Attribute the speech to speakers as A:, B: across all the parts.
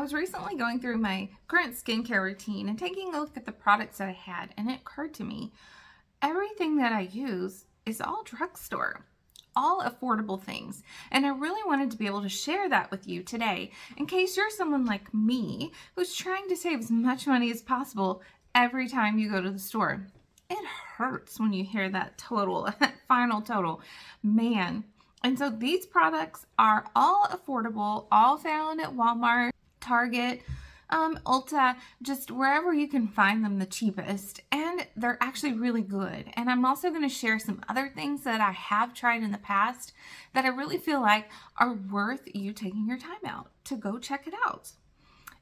A: was recently going through my current skincare routine and taking a look at the products that I had, and it occurred to me, everything that I use is all drugstore, all affordable things. And I really wanted to be able to share that with you today in case you're someone like me who's trying to save as much money as possible every time you go to the store. It hurts when you hear that total, that final total, man. And so these products are all affordable, all found at Walmart, Target, Ulta, just wherever you can find them the cheapest, and they're actually really good. And I'm also going to share some other things that I have tried in the past that I really feel like are worth you taking your time out to go check it out.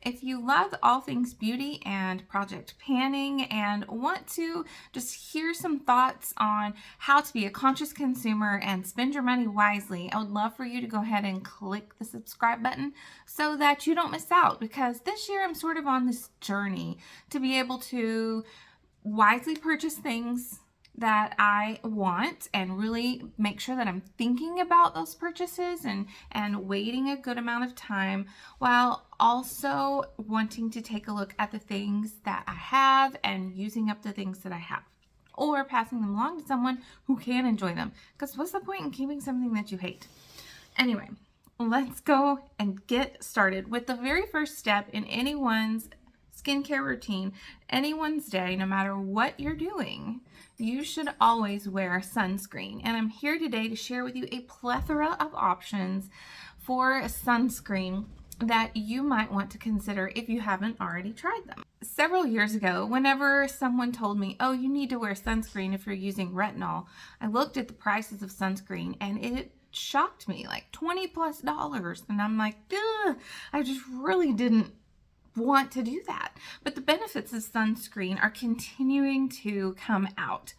A: If you love all things beauty and project panning and want to just hear some thoughts on how to be a conscious consumer and spend your money wisely, I would love for you to go ahead and click the subscribe button so that you don't miss out, because this year I'm sort of on this journey to be able to wisely purchase things that I want and really make sure that I'm thinking about those purchases and waiting a good amount of time, while also wanting to take a look at the things that I have and using up the things that I have, or passing them along to someone who can enjoy them, because what's the point in keeping something that you hate? Anyway, let's go and get started with the very first step in anyone's skincare routine, anyone's day, no matter what you're doing. You should always wear sunscreen. And I'm here today to share with you a plethora of options for sunscreen that you might want to consider if you haven't already tried them. Several years ago, whenever someone told me, oh, you need to wear sunscreen if you're using retinol, I looked at the prices of sunscreen and it shocked me, like $20+. And I'm like, ugh, I just really didn't want to do that. But the benefits of sunscreen are continuing to come out.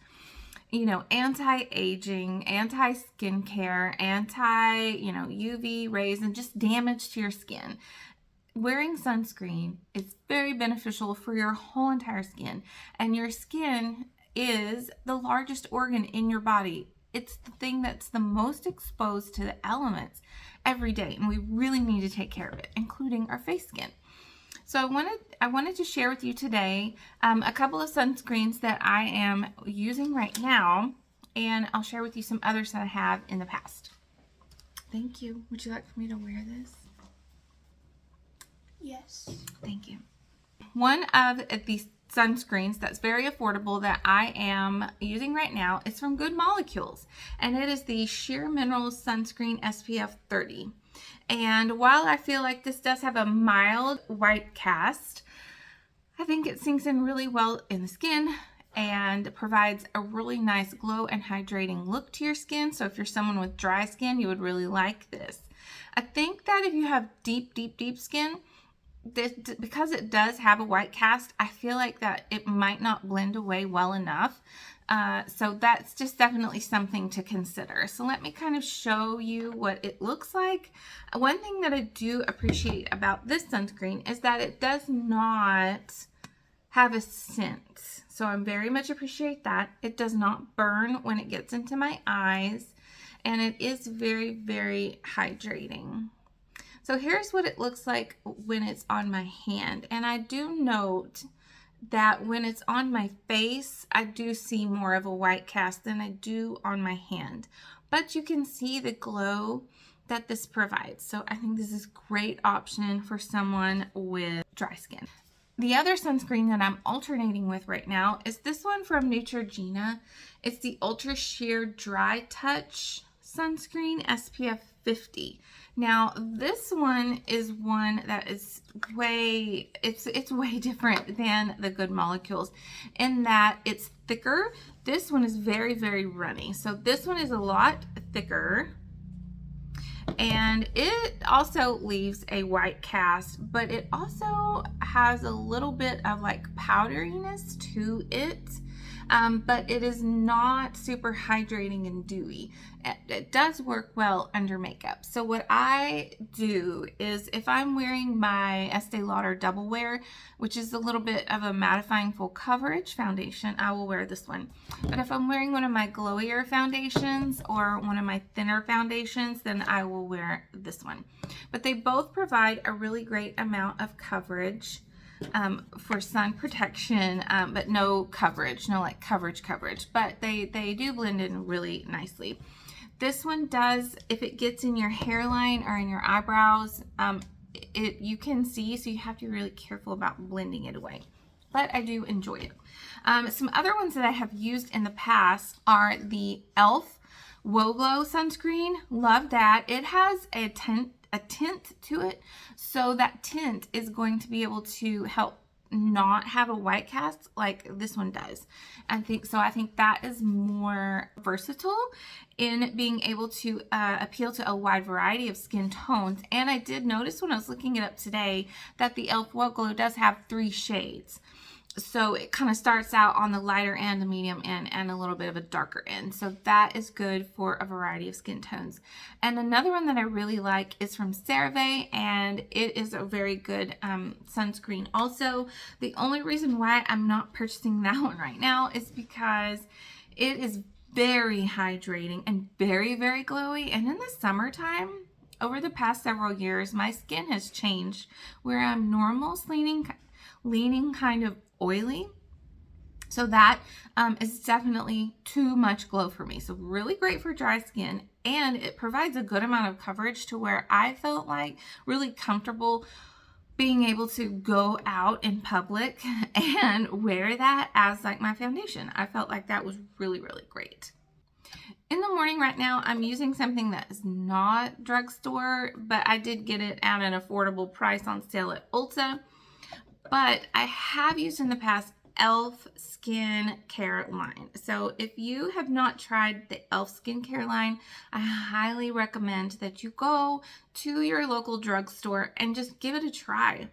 A: You know, anti-aging, anti-skincare, UV rays, and just damage to your skin. Wearing sunscreen is very beneficial for your whole entire skin. And your skin is the largest organ in your body. It's the thing that's the most exposed to the elements every day. And we really need to take care of it, including our face skin. So I wanted to share with you today a couple of sunscreens that I am using right now, and I'll share with you some others that I have in the past. Thank you. Would you like for me to wear this?
B: Yes.
A: Thank you. One of these sunscreens that's very affordable that I am using right now is from Good Molecules, and it is the Sheer Minerals Sunscreen SPF 30. And while I feel like this does have a mild white cast, I think it sinks in really well in the skin and provides a really nice glow and hydrating look to your skin. So if you're someone with dry skin, you would really like this. I think that if you have deep skin, because it does have a white cast, I feel like that it might not blend away well enough. So that's just definitely something to consider. So let me kind of show you what it looks like. One thing that I do appreciate about this sunscreen is that it does not have a scent. So I very much appreciate that. It does not burn when it gets into my eyes, and it is very, very hydrating. So here's what it looks like when it's on my hand. And I do note that when it's on my face, I do see more of a white cast than I do on my hand. But you can see the glow that this provides. So I think this is a great option for someone with dry skin. The other sunscreen that I'm alternating with right now is this one from Neutrogena. It's the Ultra Sheer Dry Touch Sunscreen SPF 50. Now this one is one that is way different than the Good Molecules in that it's thicker. This one is very, very runny. So this one is a lot thicker, and it also leaves a white cast, but it also has a little bit of like powderiness to it. but it is not super hydrating and dewy. It does work well under makeup. So what I do is if I'm wearing my Estee Lauder Double Wear, which is a little bit of a mattifying full coverage foundation, I will wear this one. But if I'm wearing one of my glowier foundations or one of my thinner foundations, then I will wear this one. But they both provide a really great amount of coverage for sun protection, but no coverage, no like coverage, but they do blend in really nicely. This one does, if it gets in your hairline or in your eyebrows, you can see, so you have to be really careful about blending it away. But I do enjoy it. Some other ones that I have used in the past are the e.l.f. Whoa Glow sunscreen. Love that. It has a tint to it, so that tint is going to be able to help not have a white cast like this one does. I think that is more versatile in being able to appeal to a wide variety of skin tones. And I did notice when I was looking it up today that the e.l.f. Whoa Glow does have 3 shades. So it kind of starts out on the lighter end, the medium end, and a little bit of a darker end. So that is good for a variety of skin tones. And another one that I really like is from CeraVe, and it is a very good sunscreen also. The only reason why I'm not purchasing that one right now is because it is very hydrating and very, very glowy. And in the summertime, over the past several years, my skin has changed where I'm normal leaning kind of oily. So that is definitely too much glow for me. So really great for dry skin, and it provides a good amount of coverage to where I felt like really comfortable being able to go out in public and wear that as like my foundation. I felt like that was really, really great. In the morning right now, I'm using something that is not drugstore, but I did get it at an affordable price on sale at Ulta. But I have used in the past e.l.f. skincare line. So if you have not tried the e.l.f. skincare line, I highly recommend that you go to your local drugstore and just give it a try.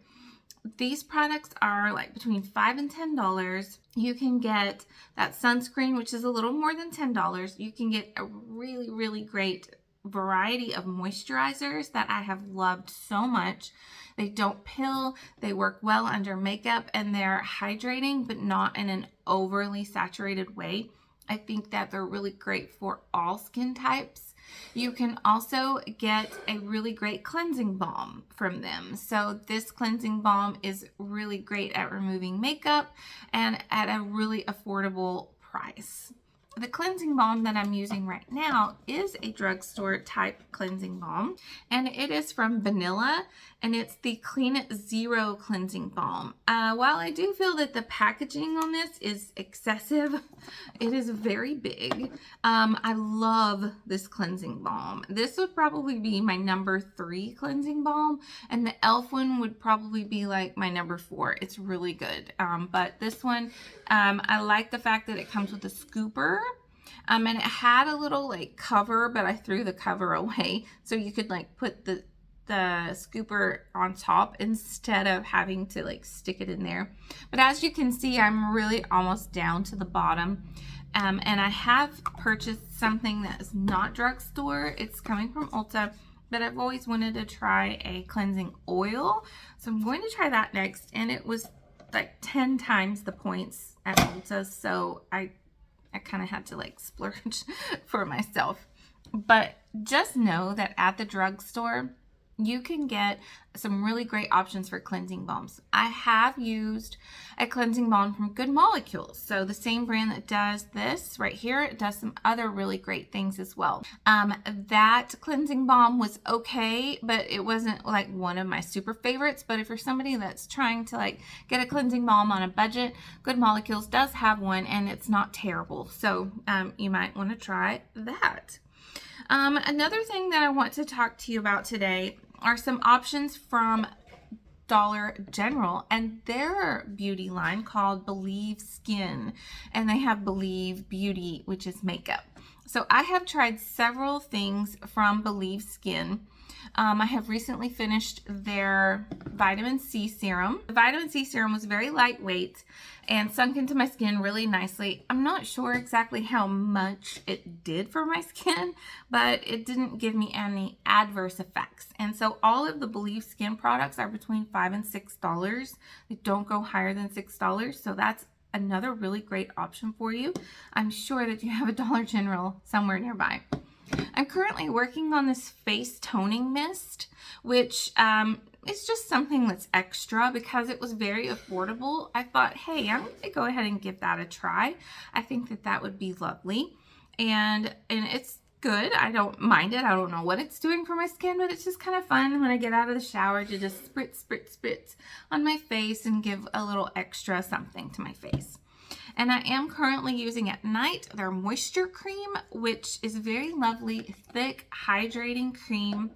A: These products are like between $5 and $10. You can get that sunscreen, which is a little more than $10. You can get a really, really great variety of moisturizers that I have loved so much. They don't pill, they work well under makeup, and they're hydrating, but not in an overly saturated way. I think that they're really great for all skin types. You can also get a really great cleansing balm from them. So this cleansing balm is really great at removing makeup and at a really affordable price. The cleansing balm that I'm using right now is a drugstore type cleansing balm, and it is from Vanilla, and it's the Clean Zero cleansing balm. While I do feel that the packaging on this is excessive, it is very big. I love this cleansing balm. This would probably be my number 3 cleansing balm, and the e.l.f. one would probably be like my number 4. It's really good. But this one, I like the fact that it comes with a scooper. And it had a little like cover, but I threw the cover away. So you could like put the scooper on top instead of having to like stick it in there. But as you can see, I'm really almost down to the bottom. And I have purchased something that is not drugstore. It's coming from Ulta, but I've always wanted to try a cleansing oil. So I'm going to try that next. And it was like 10 times the points at Ulta. So I kind of had to like splurge for myself. But just know that at the drugstore, you can get some really great options for cleansing balms. I have used a cleansing balm from Good Molecules. So the same brand that does this right here, it does some other really great things as well. That cleansing balm was okay, but it wasn't like one of my super favorites. But if you're somebody that's trying to like get a cleansing balm on a budget, Good Molecules does have one, and it's not terrible. So you might want to try that. Another thing that I want to talk to you about today are some options from Dollar General and their beauty line called Believe Skin, and they have Believe Beauty, which is makeup. So I have tried several things from Believe Skin. I have recently finished their vitamin C serum. The vitamin C serum was very lightweight and sunk into my skin really nicely. I'm not sure exactly how much it did for my skin, but it didn't give me any adverse effects. And so all of the Believe skin products are between $5 and $6. They don't go higher than $6, so that's another really great option for you. I'm sure that you have a Dollar General somewhere nearby. I'm currently working on this face toning mist, which is just something that's extra because it was very affordable. I thought, hey, I'm going to go ahead and give that a try. I think that that would be lovely, and it's good. I don't mind it. I don't know what it's doing for my skin, but it's just kind of fun when I get out of the shower to just spritz on my face and give a little extra something to my face. And I am currently using at night their moisture cream, which is very lovely, thick, hydrating cream.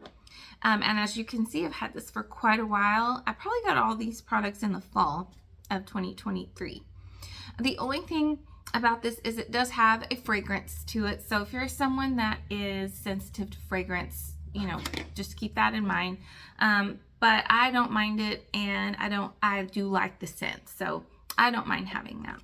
A: And as you can see, I've had this for quite a while. I probably got all these products in the fall of 2023. The only thing about this is it does have a fragrance to it. So if you're someone that is sensitive to fragrance, you know, just keep that in mind. But I don't mind it, and I do like the scent. So I don't mind having that.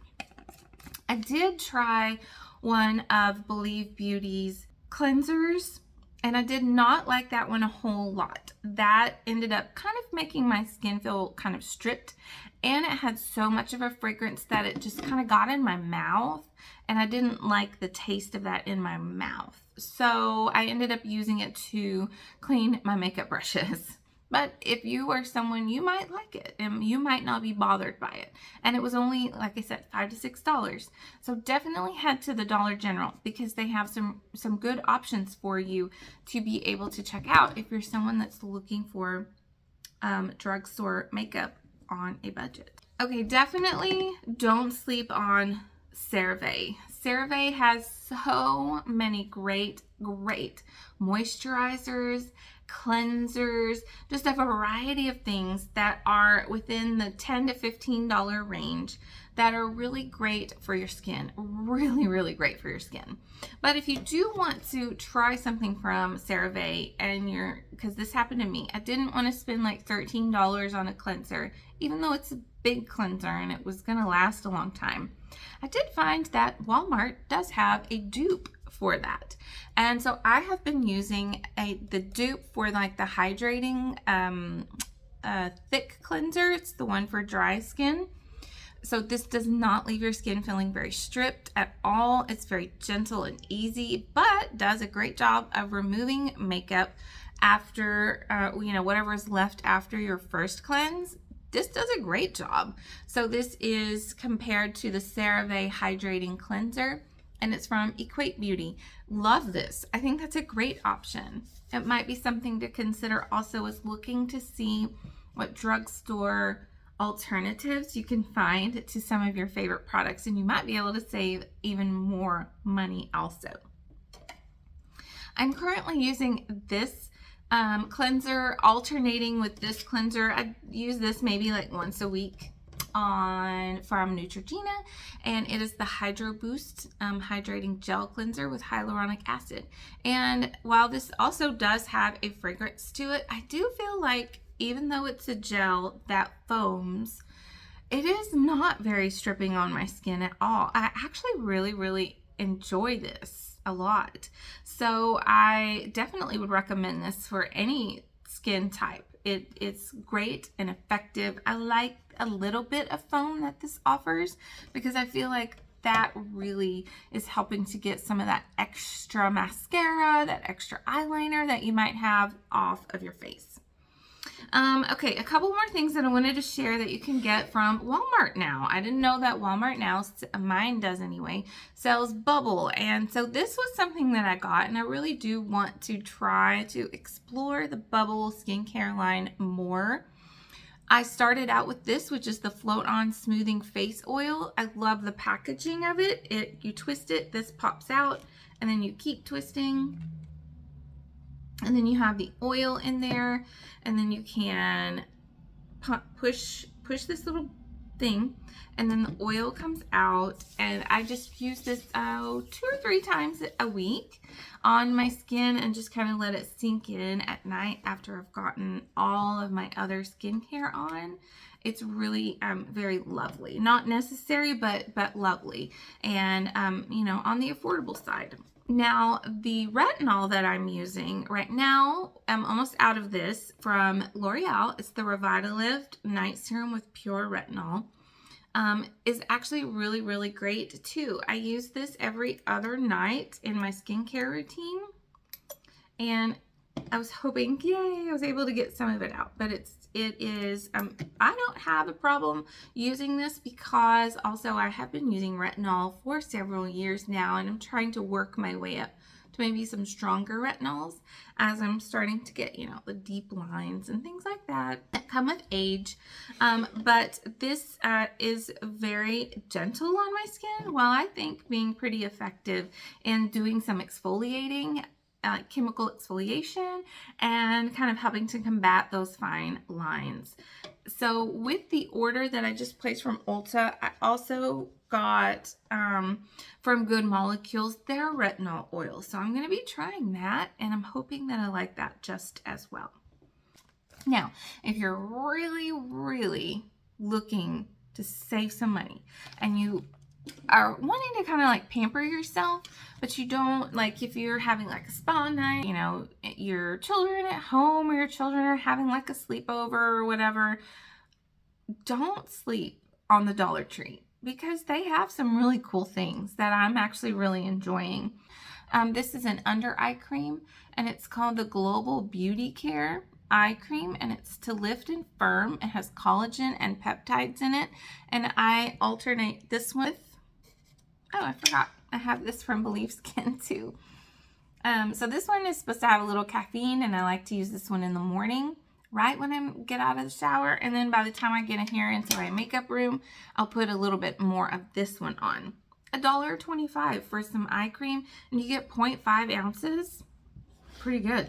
A: I did try one of Believe Beauty's cleansers, and I did not like that one a whole lot. That ended up kind of making my skin feel kind of stripped, and it had so much of a fragrance that it just kind of got in my mouth, and I didn't like the taste of that in my mouth. So I ended up using it to clean my makeup brushes. But if you are someone, you might like it and you might not be bothered by it. And it was only, like I said, $5 to $6. So definitely head to the Dollar General because they have some good options for you to be able to check out if you're someone that's looking for drugstore makeup on a budget. Okay, definitely don't sleep on CeraVe. CeraVe has so many great moisturizers, cleansers, just a variety of things that are within the $10 to $15 range that are really great for your skin. Really great for your skin. But if you do want to try something from CeraVe, and because this happened to me, I didn't want to spend like $13 on a cleanser, even though it's a big cleanser and it was gonna last a long time. I did find that Walmart does have a dupe for that, and so I have been using the dupe for like the hydrating thick cleanser. It's the one for dry skin. So this does not leave your skin feeling very stripped at all. It's very gentle and easy, but does a great job of removing makeup after whatever is left after your first cleanse. This does a great job. So this is compared to the CeraVe Hydrating Cleanser, and it's from Equate Beauty. Love this. I think that's a great option. It might be something to consider also as looking to see what drugstore alternatives you can find to some of your favorite products, and you might be able to save even more money also. I'm currently using this cleanser alternating with this cleanser. I use this maybe like once a week from Neutrogena, and it is the Hydro Boost hydrating gel cleanser with hyaluronic acid. And while this also does have a fragrance to it, I do feel like even though it's a gel that foams, it is not very stripping on my skin at all. I actually really enjoy this a lot. So I definitely would recommend this for any skin type. It's great and effective. I like a little bit of foam that this offers because I feel like that really is helping to get some of that extra mascara, that extra eyeliner that you might have off of your face. Okay, a couple more things that I wanted to share that you can get from Walmart now. I didn't know that Walmart now, mine does anyway, sells Bubble. And so this was something that I got, and I really do want to try to explore the Bubble skincare line more. I started out with this, which is the Float On Smoothing Face Oil. I love the packaging of it. You twist it, this pops out, and then you keep twisting. And then you have the oil in there, and then you can push this little thing, and then the oil comes out, and I just use this 2 or 3 times a week on my skin and just kind of let it sink in at night after I've gotten all of my other skincare on. It's really very lovely. Not necessary, but lovely, and you know, on the affordable side. Now, the retinol that I'm using right now, I'm almost out of this, from L'Oreal. It's the Revitalift Night Serum with Pure Retinol. Is actually really, really great too. I use this every other night in my skincare routine, and I was hoping, yay, I was able to get some of it out. But it is, I don't have a problem using this, because also I have been using retinol for several years now, and I'm trying to work my way up to maybe some stronger retinols as I'm starting to get, you know, the deep lines and things like that come with age. But this is very gentle on my skin, while I think being pretty effective in doing some exfoliating, chemical exfoliation, and kind of helping to combat those fine lines. So with the order that I just placed from Ulta, I also got from Good Molecules their retinol oil. So I'm going to be trying that, and I'm hoping that I like that just as well. Now, if you're really, really looking to save some money, and you are wanting to kind of like pamper yourself, but you don't, like, if you're having like a spa night, you know, your children at home, or your children are having like a sleepover or whatever, don't sleep on the Dollar Tree, because they have some really cool things that I'm actually really enjoying. This is an under eye cream, and it's called the Global Beauty Care eye cream, and it's to lift and firm. It has collagen and peptides in it, and I alternate this one with, oh, I forgot, I have this from Believe Skin too. So this one is supposed to have a little caffeine, and I like to use this one in the morning, right when I get out of the shower, and then by the time I get in here into my makeup room, I'll put a little bit more of this one on. $1.25 for some eye cream, and you get 0.5 ounces. Pretty good.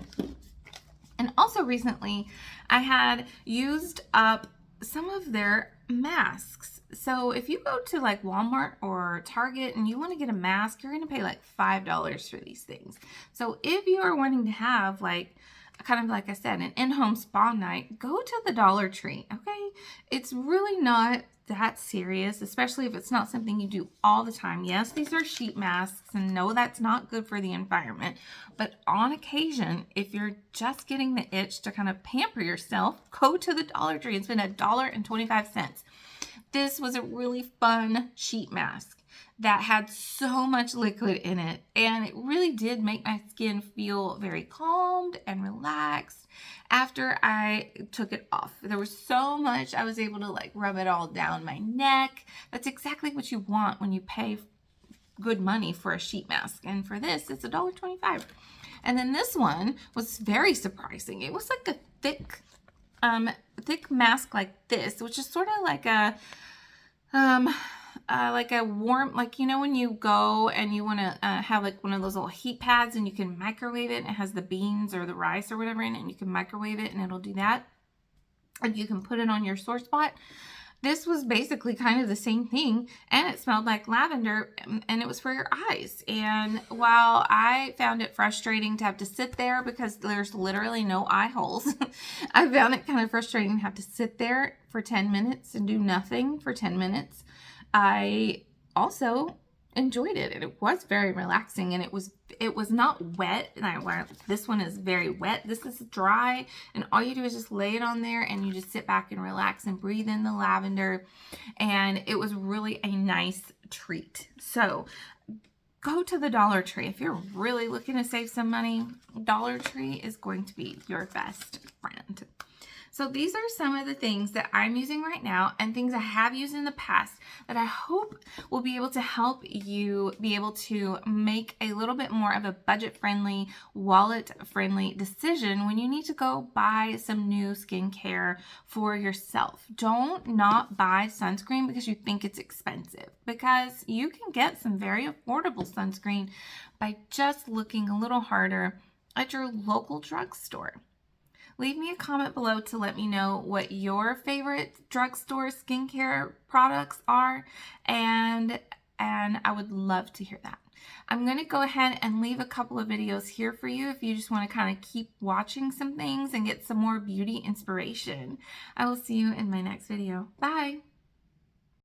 A: And also recently, I had used up some of their masks. So if you go to like Walmart or Target and you want to get a mask, you're going to pay like $5 for these things. So if you are wanting to have, like, kind of like I said, an in-home spa night, go to the Dollar Tree, okay? It's really not that serious, especially if it's not something you do all the time. Yes, these are sheet masks, and no, that's not good for the environment. But on occasion, if you're just getting the itch to kind of pamper yourself, go to the Dollar Tree and spend $1.25. This was a really fun sheet mask that had so much liquid in it, and it really did make my skin feel very calmed and relaxed after I took it off. There was so much, I was able to like rub it all down my neck. That's exactly what you want when you pay good money for a sheet mask, and for this it's $1.25. And then this one was very surprising. It was like a thick mask like this, which is sort of like a warm, like, you know, when you go and you want to have like one of those little heat pads, and you can microwave it, and it has the beans or the rice or whatever in it, and you can microwave it and it'll do that, and you can put it on your sore spot. This was basically kind of the same thing, and it smelled like lavender, and it was for your eyes. And while I found it frustrating to have to sit there because there's literally no eye holes, I found it kind of frustrating to have to sit there for 10 minutes and do nothing for 10 minutes. I also enjoyed it, and it was very relaxing, and it was not wet. And this one is very wet. This is dry, and all you do is just lay it on there, and you just sit back and relax and breathe in the lavender, and it was really a nice treat. So go to the Dollar Tree if you're really looking to save some money. Dollar Tree is going to be your best friend. So these are some of the things that I'm using right now, and things I have used in the past that I hope will be able to help you be able to make a little bit more of a budget-friendly, wallet-friendly decision when you need to go buy some new skincare for yourself. Don't not buy sunscreen because you think it's expensive, because you can get some very affordable sunscreen by just looking a little harder at your local drugstore. Leave me a comment below to let me know what your favorite drugstore skincare products are, and I would love to hear that. I'm going to go ahead and leave a couple of videos here for you if you just want to kind of keep watching some things and get some more beauty inspiration. I will see you in my next video. Bye!